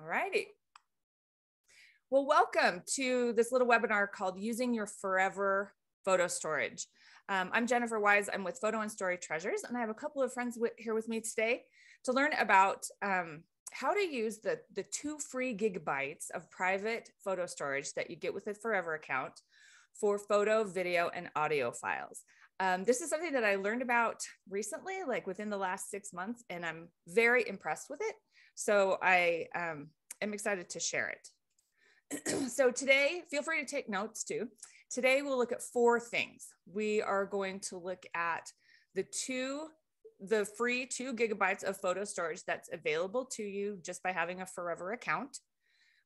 righty. Well, welcome to this little webinar called Using Your Forever Photo Storage. I'm Jennifer Wise. I'm with Photo and Story Treasures, and I have a couple of friends here with me today to learn about how to use the 2 free gigabytes of private photo storage that you get with a Forever account for photo, video, and audio files. This is something that I learned about recently, like within the last 6 months, and I'm very impressed with it. So I am excited to share it. So today, feel free to take notes too. Today, we'll look at 4 things. We are going to look at the free 2 gigabytes of photo storage that's available to you just by having a Forever account.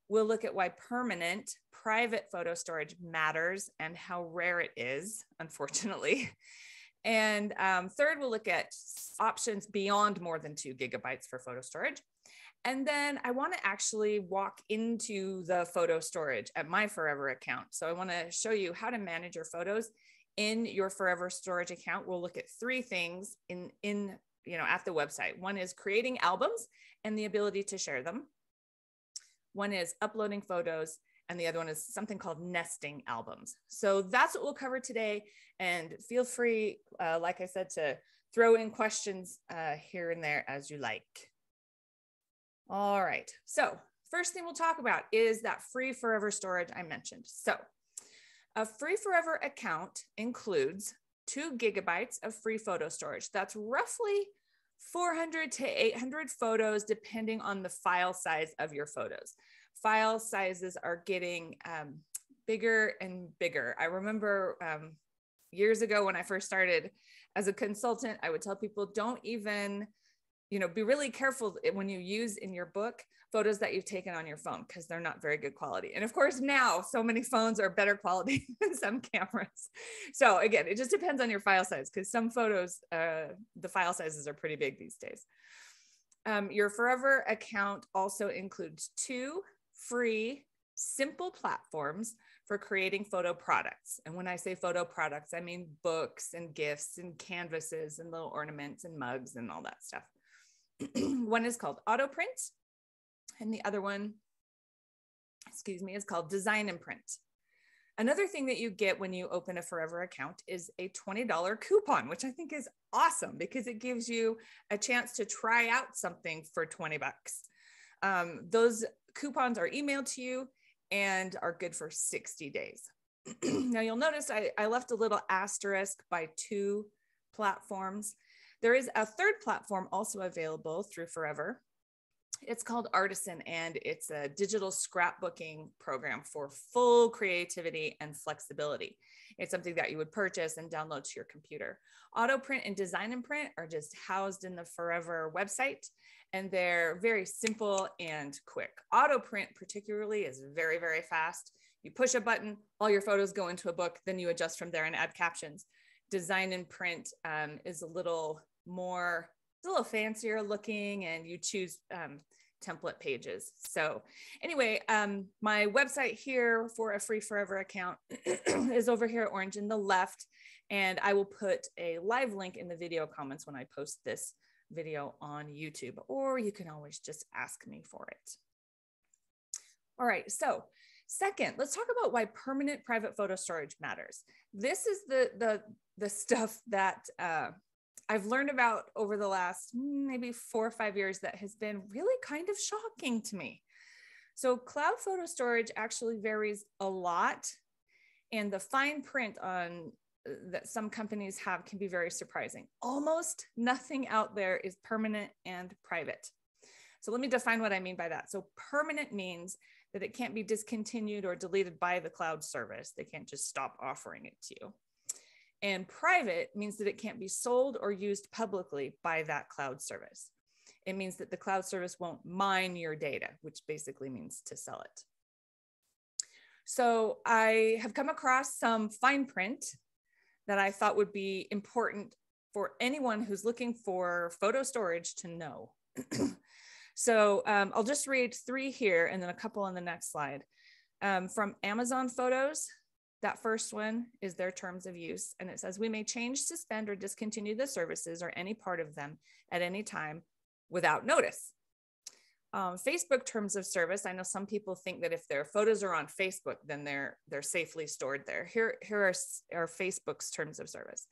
We'll look at why permanent private photo storage matters and how rare it is, unfortunately. And third, we'll look at options beyond more than 2 gigabytes for photo storage. And then I want to actually walk into the photo storage at my Forever account. So I want to show you how to manage your photos in your Forever storage account. We'll look at 3 things at the website. One is creating albums and the ability to share them. One is uploading photos, and the other one is something called nesting albums. So that's what we'll cover today. And feel free, like I said, to throw in questions here and there as you like. All right, so first thing we'll talk about is that free Forever storage I mentioned. So a free Forever account includes 2 gigabytes of free photo storage. That's roughly 400 to 800 photos, depending on the file size of your photos. File sizes are getting bigger and bigger. I remember years ago when I first started as a consultant, I would tell people, don't even be really careful when you use in your book photos that you've taken on your phone, because they're not very good quality. And of course, now so many phones are better quality than some cameras. So again, it just depends on your file size, because some photos, the file sizes are pretty big these days. Your Forever account also includes 2 free, simple platforms for creating photo products. And when I say photo products, I mean books and gifts and canvases and little ornaments and mugs and all that stuff. One is called Auto Print, and the other one, is called Design and Print. Another thing that you get when you open a Forever account is a $20 coupon, which I think is awesome because it gives you a chance to try out something for 20 bucks. Those coupons are emailed to you and are good for 60 days. Now you'll notice I left a little asterisk by 2 platforms. There is a 3rd platform also available through Forever. It's called Artisan, and it's a digital scrapbooking program for full creativity and flexibility. It's something that you would purchase and download to your computer. Auto Print and Design and Print are just housed in the Forever website, and they're very simple and quick. Auto Print particularly is very, very fast. You push a button, all your photos go into a book, then you adjust from there and add captions. Design and Print is a little fancier looking, and you choose template pages. So anyway, my website here for a free Forever account is over here at orange in the left, and I will put a live link in the video comments when I post this video on YouTube, or you can always just ask me for it. All right, so second, let's talk about why permanent private photo storage matters. This is the stuff that I've learned about over the last maybe 4 or 5 years that has been really kind of shocking to me. So cloud photo storage actually varies a lot, and the fine print on that some companies have can be very surprising. Almost nothing out there is permanent and private. So let me define what I mean by that. So permanent means that it can't be discontinued or deleted by the cloud service. They can't just stop offering it to you. And private means that it can't be sold or used publicly by that cloud service. It means that the cloud service won't mine your data, which basically means to sell it. So I have come across some fine print that I thought would be important for anyone who's looking for photo storage to know. So I'll just read 3 here and then a couple on the next slide. From Amazon Photos, that first one is their terms of use. And it says, we may change, suspend, or discontinue the services or any part of them at any time without notice. Facebook terms of service. I know some people think that if their photos are on Facebook, then they're safely stored there. Here are Facebook's terms of service.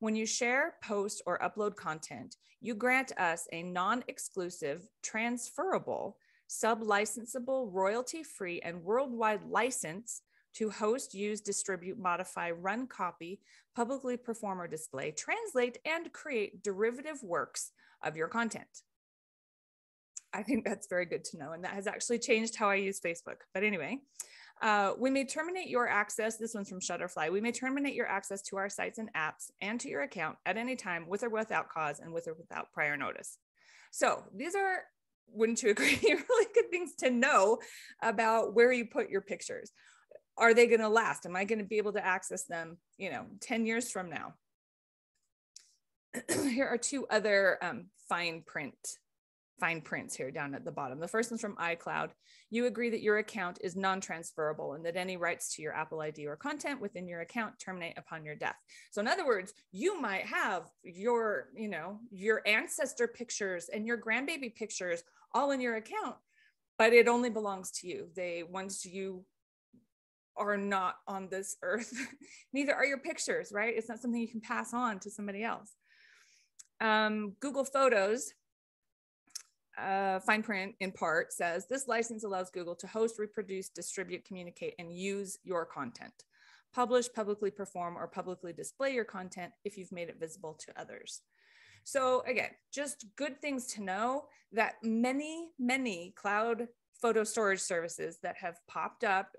When you share, post, or upload content, you grant us a non-exclusive, transferable, sub-licensable, royalty-free, and worldwide license to host, use, distribute, modify, run, copy, publicly perform or display, translate, and create derivative works of your content. I think that's very good to know. And that has actually changed how I use Facebook. But anyway, we may terminate your access. This one's from Shutterfly. We may terminate your access to our sites and apps and to your account at any time with or without cause and with or without prior notice. So these are, wouldn't you agree, really good things to know about where you put your pictures. Are they going to last? Am I going to be able to access them, 10 years from now? Here are two other fine prints here down at the bottom. The first one's from iCloud. You agree that your account is non-transferable and that any rights to your Apple ID or content within your account terminate upon your death. So in other words, you might have your ancestor pictures and your grandbaby pictures all in your account, but it only belongs to you. Once you are not on this earth, neither are your pictures, right? It's not something you can pass on to somebody else. Google Photos, fine print in part says, this license allows Google to host, reproduce, distribute, communicate, and use your content. Publish, publicly perform, or publicly display your content if you've made it visible to others. So again, just good things to know that many cloud photo storage services that have popped up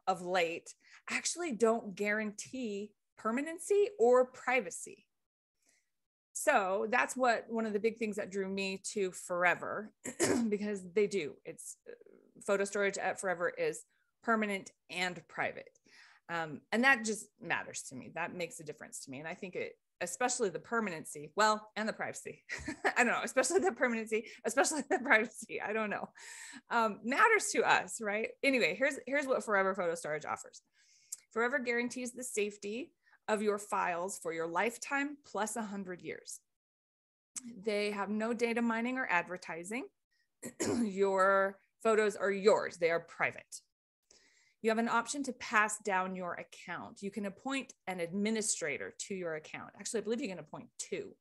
of late actually don't guarantee permanency or privacy. So that's one of the big things that drew me to Forever, because they do. It's photo storage at Forever is permanent and private. And that just matters to me. That makes a difference to me. And I think especially the permanency, and the privacy, I don't know, especially the permanency, especially the privacy, I don't know, matters to us, right? Anyway, here's what Forever Photo Storage offers. Forever guarantees the safety of your files for your lifetime plus 100 years. They have no data mining or advertising. Your photos are yours. They are private. You have an option to pass down your account. You can appoint an administrator to your account. Actually, I believe you can appoint two,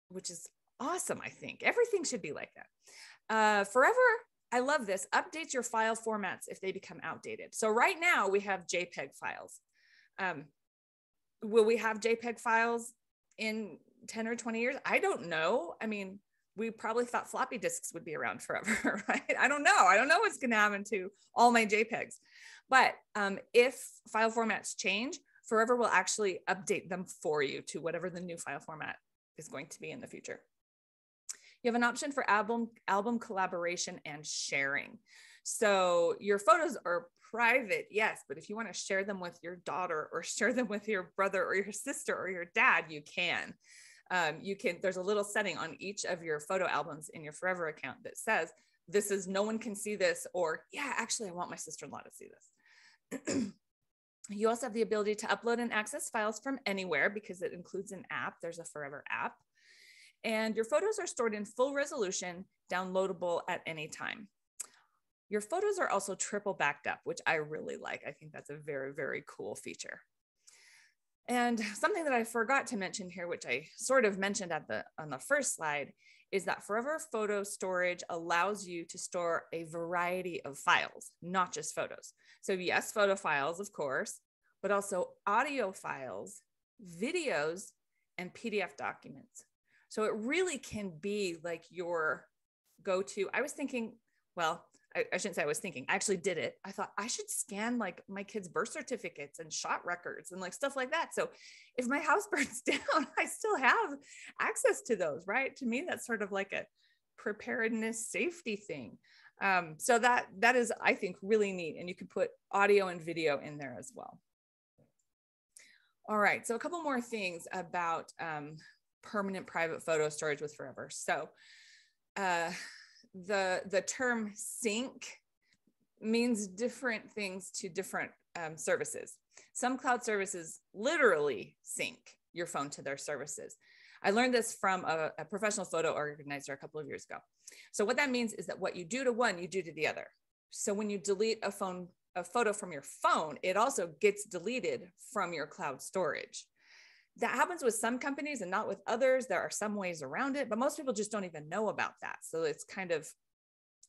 which is awesome, I think. Everything should be like that. Forever, I love this, updates your file formats if they become outdated. So right now we have JPEG files. Will we have JPEG files in 10 or 20 years? I don't know. I mean, we probably thought floppy disks would be around forever, right? I don't know. I don't know what's going to happen to all my JPEGs. But if file formats change, Forever will actually update them for you to whatever the new file format is going to be in the future. You have an option for album collaboration and sharing. So your photos are private, yes, but if you want to share them with your daughter or share them with your brother or your sister or your dad, you can. There's a little setting on each of your photo albums in your Forever account that says, this is, no one can see this, or yeah, actually I want my sister-in-law to see this. You also have the ability to upload and access files from anywhere because it includes an app. There's a Forever app. And your photos are stored in full resolution, downloadable at any time. Your photos are also triple backed up, which I really like. I think that's a very, very cool feature. And something that I forgot to mention here, which I sort of mentioned on the first slide, is that Forever Photo Storage allows you to store a variety of files, not just photos. So yes, photo files, of course, but also audio files, videos, and PDF documents. So it really can be like your go-to. I was thinking, well, I shouldn't say I was thinking, I actually did it. I thought I should scan like my kids' birth certificates and shot records and like stuff like that. So if my house burns down, I still have access to those, right? To me, that's sort of like a preparedness safety thing. So that is, I think, really neat. And you can put audio and video in there as well. All right, so a couple more things about permanent private photo storage with Forever. So the term sync means different things to different services. Some cloud services literally sync your phone to their services. I learned this from a professional photo organizer a couple of years ago. So what that means is that what you do to one, you do to the other. So when you delete a photo from your phone, it also gets deleted from your cloud storage. That happens with some companies and not with others. There are some ways around it, but most people just don't even know about that. So it's kind of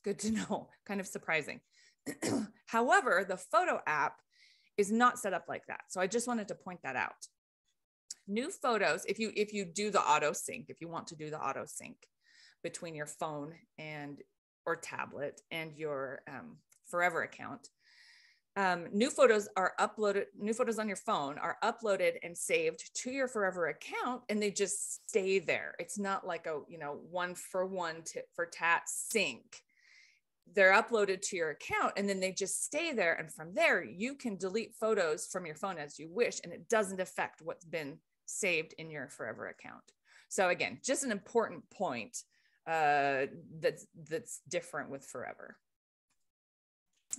good to know, kind of surprising. However, the photo app is not set up like that. So I just wanted to point that out. New photos, if you do the auto sync, if you want to do the auto sync between your phone and or tablet and your Forever account, new photos on your phone are uploaded and saved to your Forever account, and they just stay there. It's not like a one for one for tat sync. They're uploaded to your account and then they just stay there. And from there, you can delete photos from your phone as you wish, and it doesn't affect what's been saved in your Forever account. So again, just an important point that's different with Forever.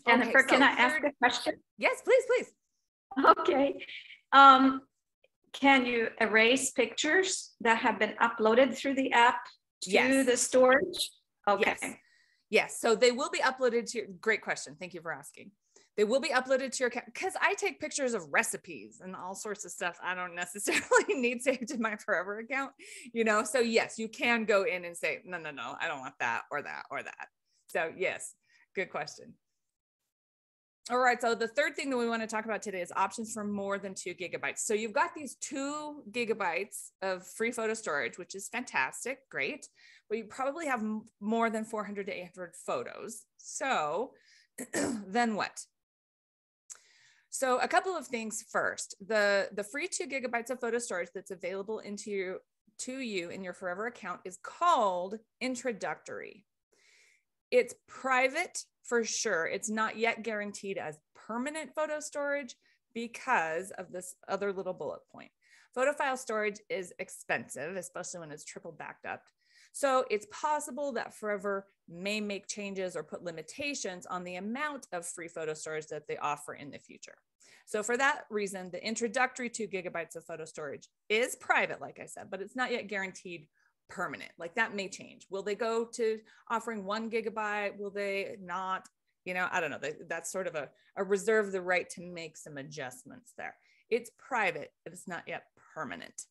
Jennifer, can I ask a question? Yes, please. Okay. Can you erase pictures that have been uploaded through the app to the storage? Okay. Yes. So they will be uploaded to your, great question. Thank you for asking. They will be uploaded to your account because I take pictures of recipes and all sorts of stuff I don't necessarily need saved in my Forever account, So yes, you can go in and say, no, I don't want that or that or that. So yes, good question. All right, so the third thing that we want to talk about today is options for more than 2 gigabytes. So you've got these 2 gigabytes of free photo storage, which is fantastic, great, but you probably have more than 400 to 800 photos. So then what? So a couple of things first. The free 2 gigabytes of photo storage that's available to you in your Forever account is called introductory. It's private for sure. It's not yet guaranteed as permanent photo storage because of this other little bullet point. Photo file storage is expensive, especially when it's triple backed up. So it's possible that Forever may make changes or put limitations on the amount of free photo storage that they offer in the future. So for that reason, the introductory 2 gigabytes of photo storage is private, like I said, but it's not yet guaranteed permanent. Like that may change. Will they go to offering 1 gigabyte? Will they not? I don't know. That's sort of a reserve the right to make some adjustments there. It's private, but it's not yet permanent.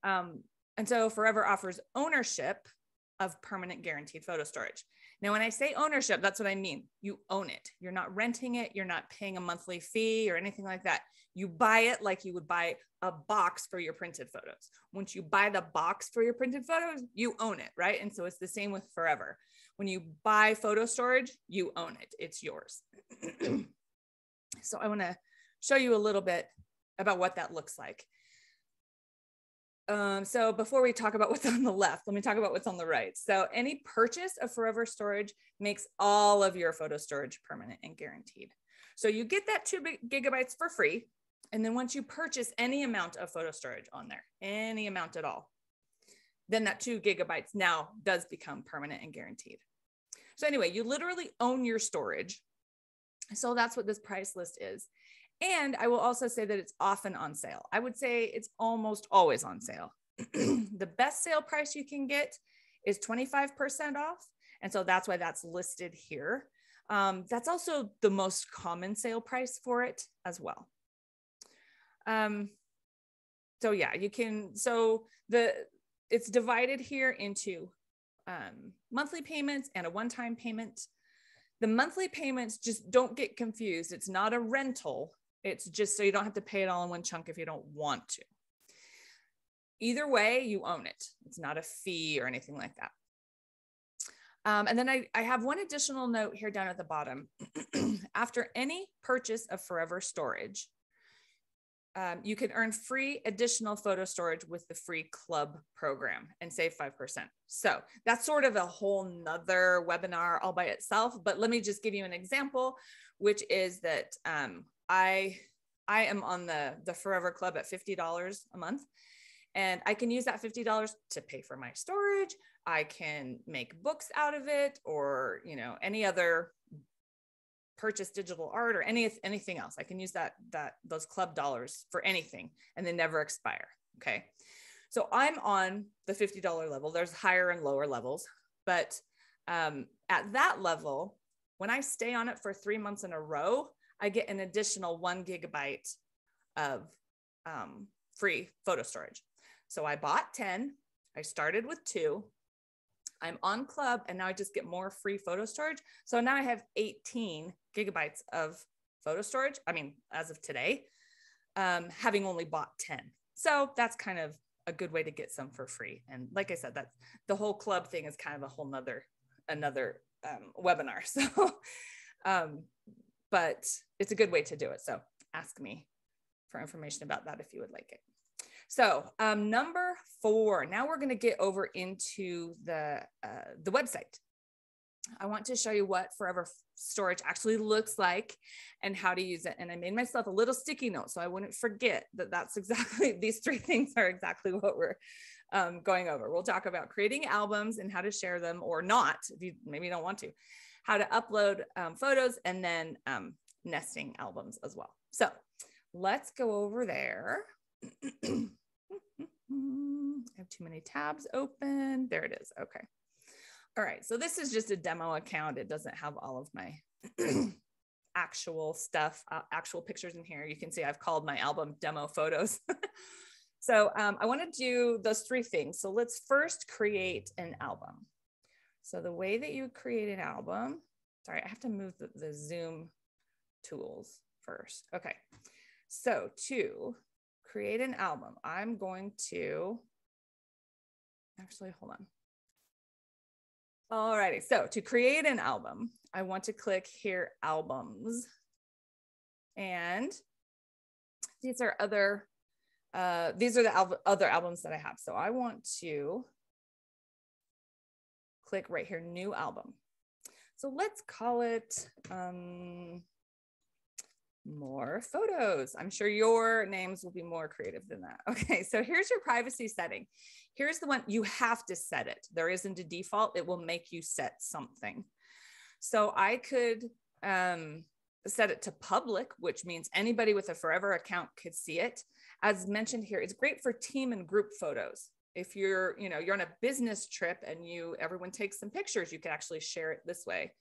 And so Forever offers ownership of permanent guaranteed photo storage. Now, when I say ownership, that's what I mean. You own it. You're not renting it. You're not paying a monthly fee or anything like that. You buy it like you would buy a box for your printed photos. Once you buy the box for your printed photos, you own it, right? And so it's the same with Forever. When you buy photo storage, you own it. It's yours. So I want to show you a little bit about what that looks like. So before we talk about what's on the left, let me talk about what's on the right. So any purchase of Forever storage makes all of your photo storage permanent and guaranteed. So you get that 2 gigabytes for free. And then once you purchase any amount of photo storage on there, any amount at all, then that 2 gigabytes now does become permanent and guaranteed. So anyway, you literally own your storage. So that's what this price list is. And I will also say that it's often on sale. I would say it's almost always on sale. The best sale price you can get is 25% off. And so that's why that's listed here. That's also the most common sale price for it as well. So yeah, you can, it's divided here into monthly payments and a one-time payment. The monthly payments, just don't get confused. It's not a rental. It's just so you don't have to pay it all in one chunk if you don't want to. Either way, you own it. It's not a fee or anything like that. And then I have one additional note here down at the bottom. After any purchase of Forever storage, you can earn free additional photo storage with the free club program and save 5%. So that's sort of a whole nother webinar all by itself, but let me just give you an example, which is that I am on the Forever Club at $50 a month, and I can use that $50 to pay for my storage. I can make books out of it, or any other purchase digital art or anything else. I can use those club dollars for anything, and they never expire. Okay. So I'm on the $50 level. There's higher and lower levels, but at that level, when I stay on it for 3 months in a row, I get an additional 1 gigabyte of free photo storage. So I bought 10, I started with 2, I'm on Club, and now I just get more free photo storage. So now I have 18 gigabytes of photo storage. I mean, as of today, having only bought 10. So that's kind of a good way to get some for free. And like I said, that the whole Club thing is kind of a whole another webinar. So, but it's a good way to do it. So ask me for information about that if you would like it. So number 4, now we're going to get over into the website. I want to show you what Forever Storage actually looks like and how to use it. And I made myself a little sticky note so I wouldn't forget that that's exactly, these 3 things are exactly what we're going over. We'll talk about creating albums and how to share them or not, if you maybe don't want to, how to upload photos, and then nesting albums as well. So let's go over there. I have too many tabs open. There it is. Okay. All right. So this is just a demo account. It doesn't have all of my actual stuff, actual pictures in here. You can see I've called my album demo photos. So I want to do those 3 things. So let's first create an album. So the way that you create an album, sorry, I have to move the Zoom tools first. Okay. So to create an album, I'm going to actually, hold on. Alrighty, so to create an album, I want to click here, albums. And these are the other albums that I have. So I want to click right here, new album. So let's call it more photos. I'm sure your names will be more creative than that. Okay, so here's your privacy setting. Here's the one you have to set it. There isn't a default. It will make you set something. So I could set it to public, which means anybody with a Forever account could see it. As mentioned here, it's great for team and group photos. If you're on a business trip and everyone takes some pictures, you can actually share it this way.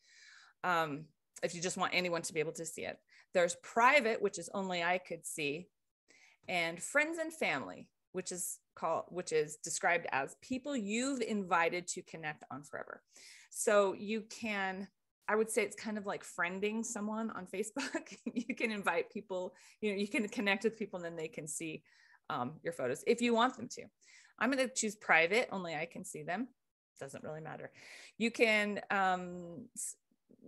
If you just want anyone to be able to see it. There's private, which is only I could see, and friends and family, which is described as people you've invited to connect on Forever. So you can, I would say it's kind of like friending someone on Facebook. You can invite people, you can connect with people and then they can see your photos if you want them to. I'm going to choose private, only I can see them. Doesn't really matter. You can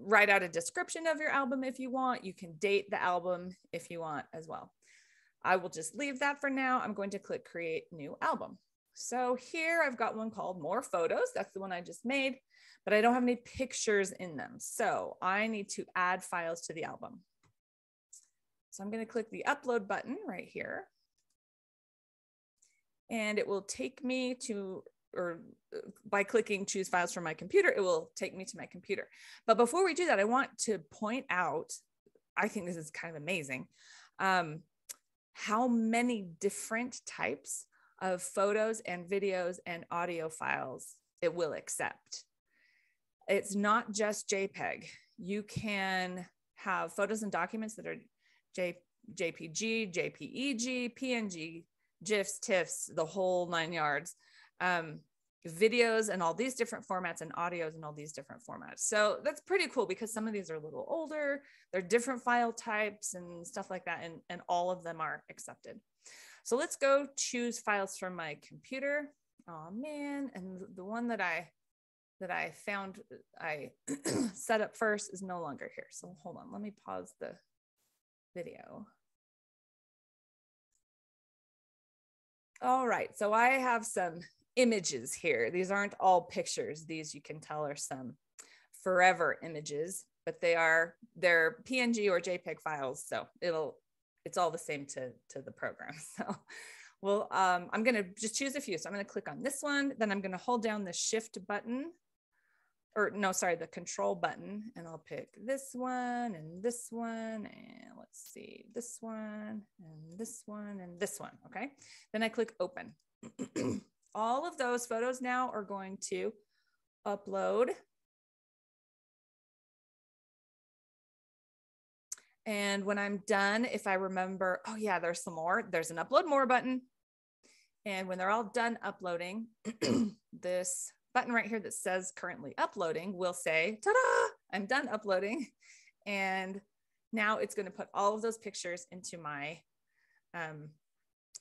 write out a description of your album if you want. You can date the album if you want as well. I will just leave that for now. I'm going to click create new album. So here I've got one called more photos. That's the one I just made, but I don't have any pictures in them. So I need to add files to the album. So I'm going to click the upload button right here. And it will take me to, or by clicking choose files from my computer, it will take me to my computer. But before we do that, I want to point out, I think this is kind of amazing, how many different types of photos and videos and audio files it will accept. It's not just JPEG. You can have photos and documents that are JPG, JPEG, PNG, GIFs, TIFFs, the whole 9 yards, videos and all these different formats, and audios and all these different formats. So that's pretty cool because some of these are a little older, they're different file types and stuff like that, and all of them are accepted. So let's go choose files from my computer. Oh man, and the one that I found I set up first is no longer here. So hold on, let me pause the video. All right, so I have some images here. These aren't all pictures. These you can tell are some Forever images, but they're PNG or JPEG files. So it's all the same to the program. So well, I'm gonna just choose a few. So I'm gonna click on this one, then I'm gonna hold down the shift button, or no, sorry, the control button, and I'll pick this one and this one, and let's let's see, this one and this one and this one. Okay. Then I click open. All of those photos now are going to upload. And when I'm done, if I remember, oh yeah, there's some more, there's an upload more button. And when they're all done uploading, this button right here that says currently uploading will say, ta-da, I'm done uploading. And now it's going to put all of those pictures into my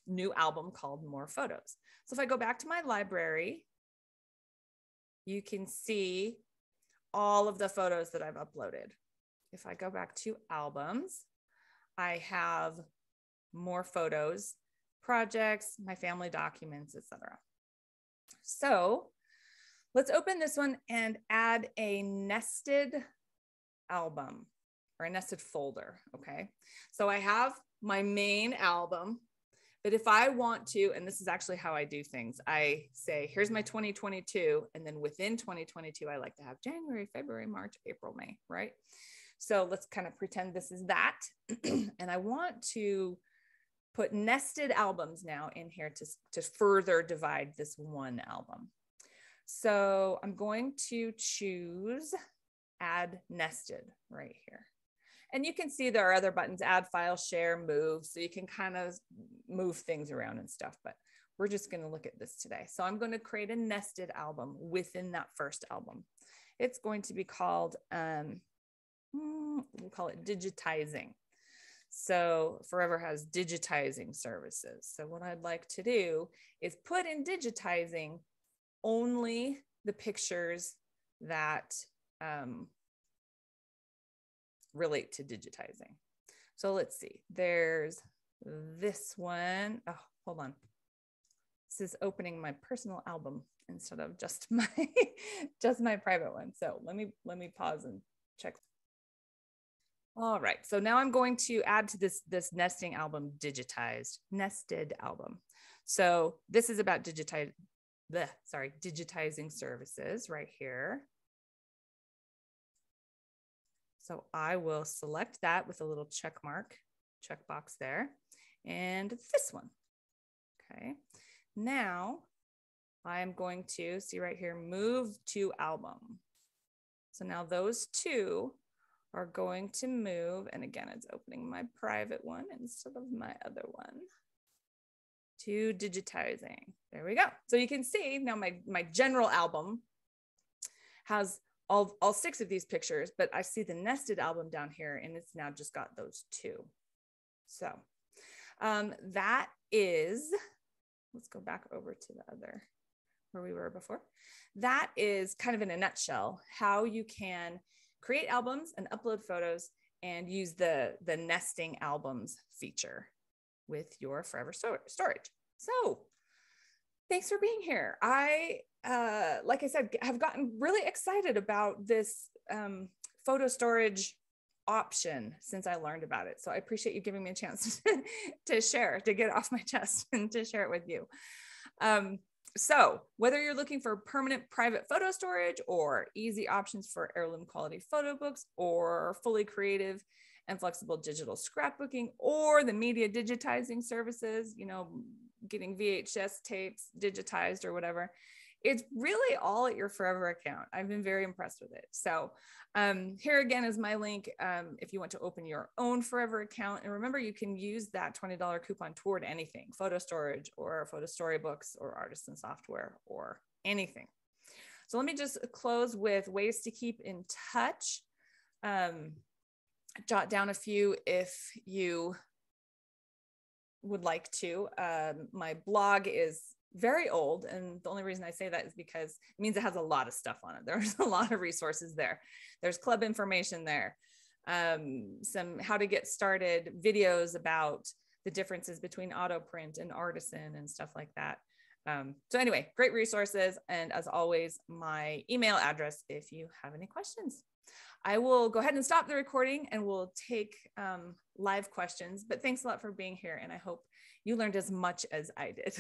new album called More Photos. So if I go back to my library, you can see all of the photos that I've uploaded. If I go back to albums, I have more photos, projects, my family documents, etc. So let's open this one and add a nested album or a nested folder. Okay. So I have my main album, but if I want to, and this is actually how I do things, I say, here's my 2022. And then within 2022, I like to have January, February, March, April, May, right? So let's kind of pretend this is that. And I want to put nested albums now in here to further divide this one album. So I'm going to choose add nested right here. And you can see there are other buttons, add file, share, move. So you can kind of move things around and stuff, but we're just going to look at this today. So I'm going to create a nested album within that first album. It's going to be called, we'll call it digitizing. So Forever has digitizing services. So what I'd like to do is put in digitizing only the pictures that relate to digitizing. So let's see, there's this one. Oh, hold on. This is opening my personal album instead of just my private one. So let me pause and check. All right, so now I'm going to add to this nesting album, nested album. So this is about digitizing services right here. So I will select that with a little checkbox there, and this one. Okay, now I'm going to see right here, move to album. So now those two are going to move, and again, it's opening my private one instead of my other one, to digitizing. There we go. So you can see now my general album has all 6 of these pictures, but I see the nested album down here, and it's now just got those 2. So that is, let's go back over to the other where we were before. That is kind of in a nutshell how you can create albums and upload photos and use the nesting albums feature with your Forever storage. So thanks for being here. I, like I said, have gotten really excited about this photo storage option since I learned about it. So I appreciate you giving me a chance to share, to get it off my chest and to share it with you. So whether you're looking for permanent private photo storage or easy options for heirloom quality photo books, or fully creative and flexible digital scrapbooking, or the media digitizing services, you know, getting VHS tapes digitized or whatever, it's really all at your Forever account. I've been very impressed with it. So here again is my link if you want to open your own Forever account. And remember, you can use that $20 coupon toward anything, photo storage or photo storybooks or artisan software or anything. So let me just close with ways to keep in touch. Jot down a few if you would like to. My blog is very old, and the only reason I say that is because it means it has a lot of stuff on it. There's a lot of resources there. There's club information there, some how to get started videos about the differences between auto print and artisan and stuff like that. So anyway, great resources, and as always, my email address if you have any questions. I will go ahead and stop the recording and we'll take live questions, but thanks a lot for being here, and I hope you learned as much as I did.